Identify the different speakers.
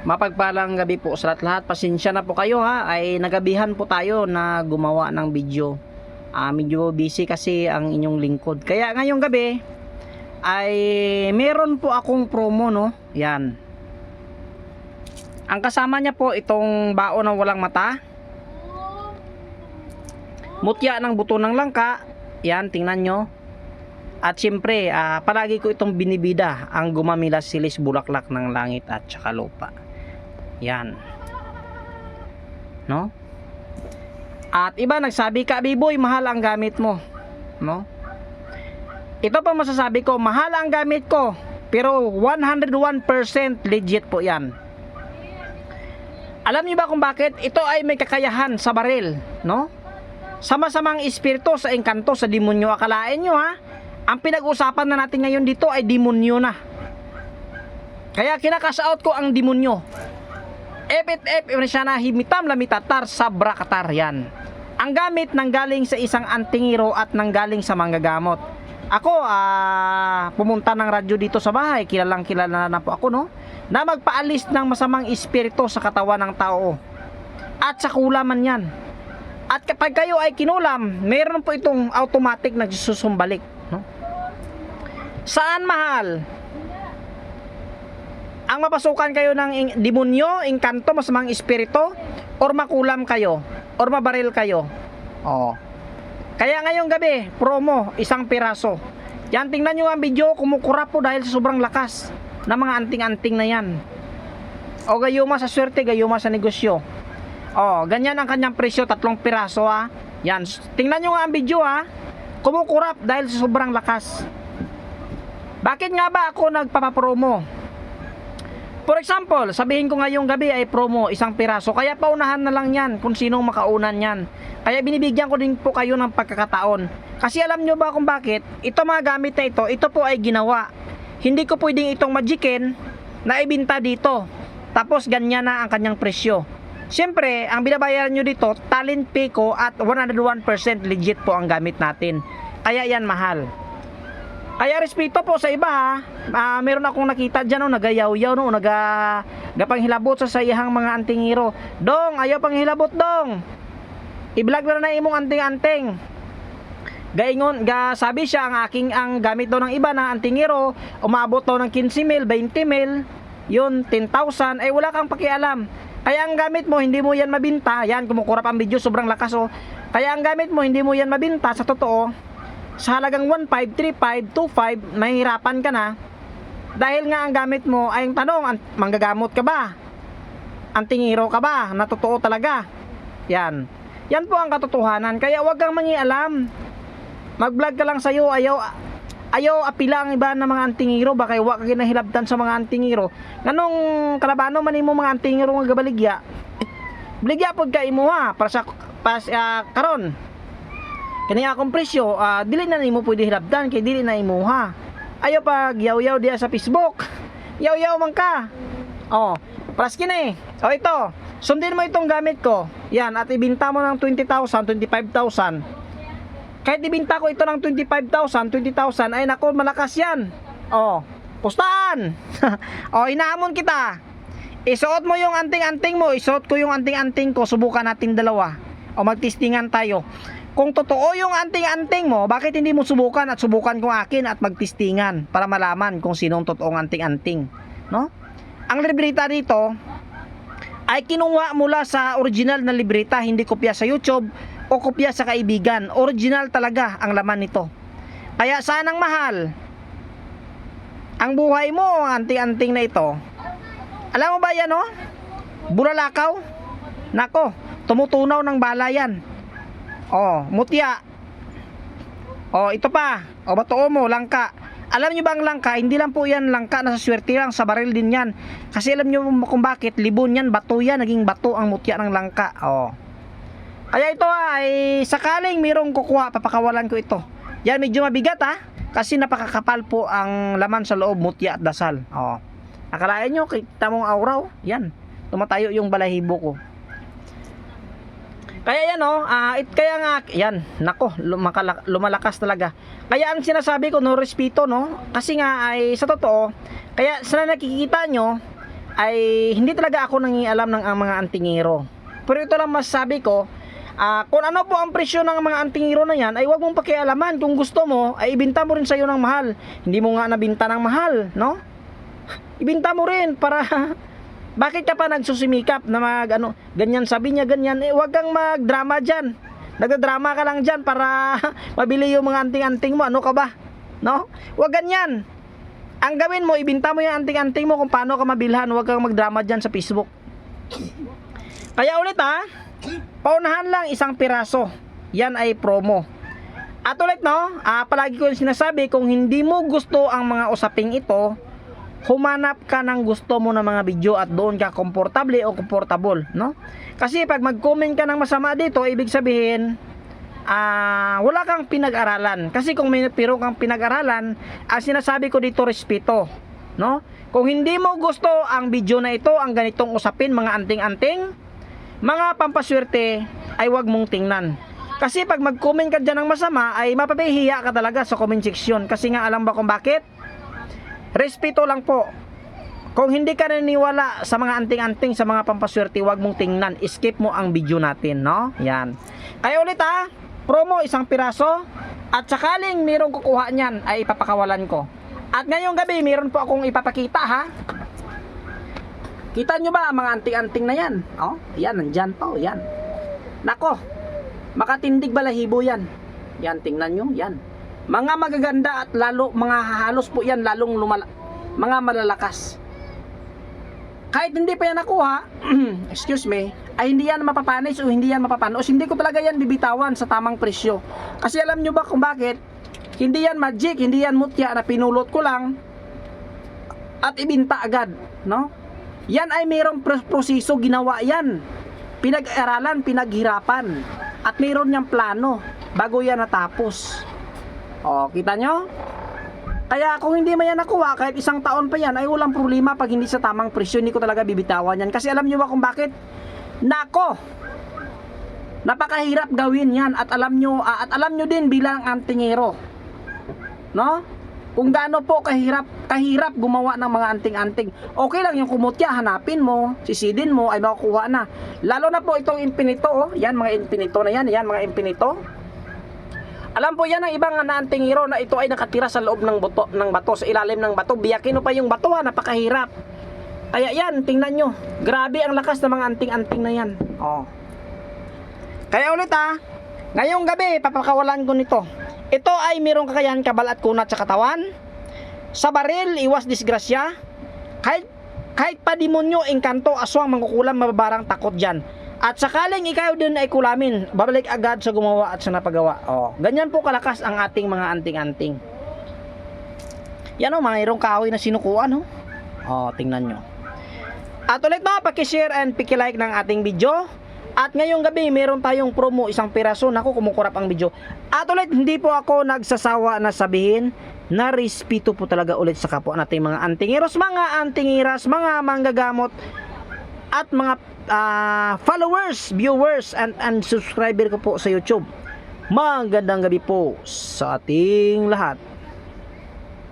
Speaker 1: Mapagpalang gabi po sa lahat. Pasensya na po kayo ha. Ay nagabihan po tayo na gumawa ng video. Medyo busy kasi ang inyong lingkod. Kaya ngayong gabi ay meron po akong promo, no. Yan. Ang kasama niya po itong baon ng walang mata. Mutya ng buto ng langka. Yan, tingnan nyo. At syempre, palagi ko itong binibida, ang gumamilas silis bulaklak ng langit at saka lupa. Yan. No? At iba nagsabi ka, Biboy, mahal ang gamit mo. No? Ito pa masasabi ko, mahal ang gamit ko, pero 101% legit po yan. Alam niyo ba kung bakit? Ito ay may kakayahan sa baril, no? Sama-samang espiritu sa engkanto sa demonyo. Akalain nyo ha, ang pinag-usapan na natin ngayon dito ay demonyo na. Kaya kinakasaot ko ang demonyo. F siya na himitam lamitatar sabra katar yan. Ang gamit nanggaling sa isang antingiro at nanggaling sa manggagamot. Ako pumunta ng radyo dito sa bahay, kilalang kilala na po ako, no, na magpaalis ng masamang espiritu sa katawan ng tao at sa kulaman yan. At kapag kayo ay kinulam, meron po itong automatic na susumbalik, no? Saan mahal? Ang mapasukan kayo ng demonyo, engkanto, masamang espiritu, or makulam kayo, or mabaril kayo. Kaya ngayong gabi, promo, isang piraso. Yan, tingnan nyo ang video, kumukurap po dahil sa sobrang lakas ng mga anting-anting na yan. O gayuma sa swerte, gayuma sa negosyo. Ganyan ang kanyang presyo, 3 piraso ha. Yan, tingnan nyo nga ang video ha. Kumukurap dahil sa sobrang lakas. Bakit nga ba ako nagpapapromo? For example, sabihin ko ngayong gabi ay promo, isang piraso. Kaya paunahan na lang yan kung sinong makaunan yan. Kaya binibigyan ko din po kayo ng pagkakataon. Kasi alam nyo ba kung bakit? Ito mga gamit na ito po ay ginawa. Hindi ko pwedeng itong magikin na ibinta dito. Tapos ganyan na ang kanyang presyo. Siyempre, ang binabayaran nyo dito, talent fee ko at 101% legit po ang gamit natin. Kaya yan mahal. Kaya respeto po sa iba ha. Meron akong nakita dyan, no, nagayaw-yaw, no, nagapanghilabot sa sayahang mga antingiro. Dong, ayaw panghilabot dong. I-vlog na imong anting-anting. Gaingon, sabi siya ang gamit daw ng iba ng antingiro, umabot daw ng 15 mil, 20 mil, yun 10,000, ay wala kang pakialam. Kaya ang gamit mo hindi mo yan mabinta. Yan, kumukurap ang video, sobrang lakas oh. Kaya ang gamit mo hindi mo yan mabinta sa totoo. Sa halagang 1.5, 3.5, 2.5, mahirapan ka na. Dahil nga ang gamit mo ay ang tanong, manggagamot ka ba? Antingiro ka ba? Na totoo talaga. Yan. Yan po ang katotohanan. Kaya wag kang mangialam. Mag-vlog ka lang sa'yo. Ayaw apila ang iba ng mga antingiro. Baka wag ka ginahilabtan sa mga antingiro. Nganong kalabano man mo mga antingiro nga gabaligya. Baligya pod ka imo ha. Para sa karon. Kanya akong presyo, dili na nimo pwede hilabdan kay dili na imuha. Ayo pag yaw-yaw diya sa Facebook. Yaw-yaw man ka. Praski na eh. Ito. Sundin mo itong gamit ko. Yan, at ibinta mo ng 20,000, 25,000. Kahit ibinta ko ito ng 25,000, 20,000, ay nako, malakas yan. Pustahan. Inahamon kita. Isuot mo yung anting-anting mo, isuot ko yung anting-anting ko, subukan natin dalawa. Magtistingan tayo. Kung totoo yung anting-anting mo, bakit hindi mo subukan at subukan ko akin at magtistingan para malaman kung sinong totoong anting-anting, no? Ang libreta dito ay kinuha mula sa original na libreta, hindi kopya sa YouTube o kopya sa kaibigan. Original talaga ang laman nito. Kaya sanang mahal ang buhay mo, ang anting-anting na ito. Alam mo ba yan, no? Bulalakaw. Nako, tumutunaw ng bala yan. Mutya. Ito pa. Batuo mo, langka. Alam nyo ba ang langka? Hindi lang po yan langka, nasa swerte lang, sa baril din yan. Kasi alam nyo kung bakit, libon yan, bato yan, naging bato ang mutya ng langka. Kaya ito ay sakaling mayroong kukuha, papakawalan ko ito. Yan, medyo mabigat kasi napakakapal po ang laman sa loob, mutya at dasal. Akalain nyo, kita mong auraw, yan, tumatayo yung balahibo ko. Kaya yan kaya nga yan, nako, lumalakas talaga. Kaya ang sinasabi ko, no respeto, no, kasi nga ay sa totoo, kaya sa nakikita nyo ay hindi talaga ako nangialam ng ang mga antingero. Pero ito lang masasabi ko, kung ano po ang presyo ng mga antingero na yan, ay huwag mong pakialaman. Kung gusto mo, ay ibenta mo rin sa iyo ng mahal. Hindi mo nga nabinta ng mahal, no? Ibenta mo rin para bakit ka pa nagsusimikap na ganyan, sabi niya ganyan, huwag kang magdrama diyan. Nagdrama ka lang diyan para mabili yung mga anting-anting mo. Ano ka ba? No? Huwag ganyan. Ang gawin mo, ibenta mo yung anting-anting mo kung paano ka mabilhan. Huwag kang magdrama diyan sa Facebook. Kaya ulit paunahan lang isang piraso. Yan ay promo. At ulit palagi ko yung sinasabi, kung hindi mo gusto ang mga usaping ito, humanap ka ng gusto mo na mga video at doon ka komportable o komportable, no? Kasi pag mag-comment ka ng masama dito, ibig sabihin wala kang pinag-aralan. Kasi kung may pero kang pinag-aralan, ang sinasabi ko dito, respeto, no? Kung hindi mo gusto ang video na ito, ang ganitong usapin, mga anting-anting, mga pampaswerte, ay wag mong tingnan. Kasi pag mag-comment ka dyan ng masama, ay mapapahiya ka talaga sa comment section. Kasi nga, alam ba kung bakit? Respeto lang po. Kung hindi ka naniniwala sa mga anting-anting, sa mga pampaswerte, wag mong tingnan. Skip mo ang video natin, no? Yan. Kaya ulit promo isang piraso. At sakaling mayroong kukuha niyan, ay ipapakawalan ko. At ngayong gabi, mayroon po akong ipapakita, Kita nyo ba ang mga anting-anting na yan? Oh, yan, nandyan po, yan. Nako, makatindig balahibo yan. Yan, tingnan nyo, yan. Mga magaganda at lalo, mga halos po yan, lalong mga malalakas. Kahit hindi pa yan nakuha, excuse me, ay hindi yan mapapanis o hindi yan mapapanos. Hindi ko talaga yan bibitawan sa tamang presyo. Kasi alam nyo ba kung bakit? Hindi yan magic, hindi yan mutya na pinulot ko lang at ibinta agad, no? Yan ay mayroong proseso, ginawa yan. Pinag-aralan, pinaghirapan. At mayroon niyang plano bago yan natapos. O, kita nyo? Kaya kung hindi man yan nakuha, kahit isang taon pa yan, ay walang problema pag hindi sa tamang presyo. Hindi ko talaga bibitawan yan. Kasi alam nyo ba kung bakit? Nako! Napakahirap gawin yan. At alam nyo din bilang antingero, no? Kung gaano po kahirap gumawa ng mga anting-anting. Okay lang yung kumutya, hanapin mo, sisidin mo, ay makukuha na. Lalo na po itong infinito, yan mga infinito na yan, mga infinito. Alam po yan ng ibang naantingero na ito ay nakatira sa loob ng bato, sa ilalim ng bato. Biyakin mo pa yung bato, napakahirap. Kaya yan, tingnan nyo. Grabe ang lakas ng mga anting-anting na yan. Oh. Kaya ulit ngayong gabi, papakawalan ko nito. Ito ay mayroong kakayahan kabal at kunat sa katawan. Sa baril, iwas disgrasya. Kahit pa demonyo, engkanto, aswang, mangkukulam, mababarang takot dyan. At sakaling ikaw din ay kulamin, babalik agad sa gumawa at sa napagawa. Ganyan po kalakas ang ating mga anting-anting. Yan mayroong kahoy na sinukuan. Tingnan nyo. At ulit pakishare and pakilike ng ating video. At ngayong gabi, meron tayong promo, isang piraso. Naku, kumukurap ang video. At ulit, hindi po ako nagsasawa na sabihin na respeto po talaga ulit sa kapwa nating mga antingeros, mga antingiras, mga manggagamot, at mga followers, viewers, and subscriber ko po sa YouTube. Magandang gabi po sa ating lahat.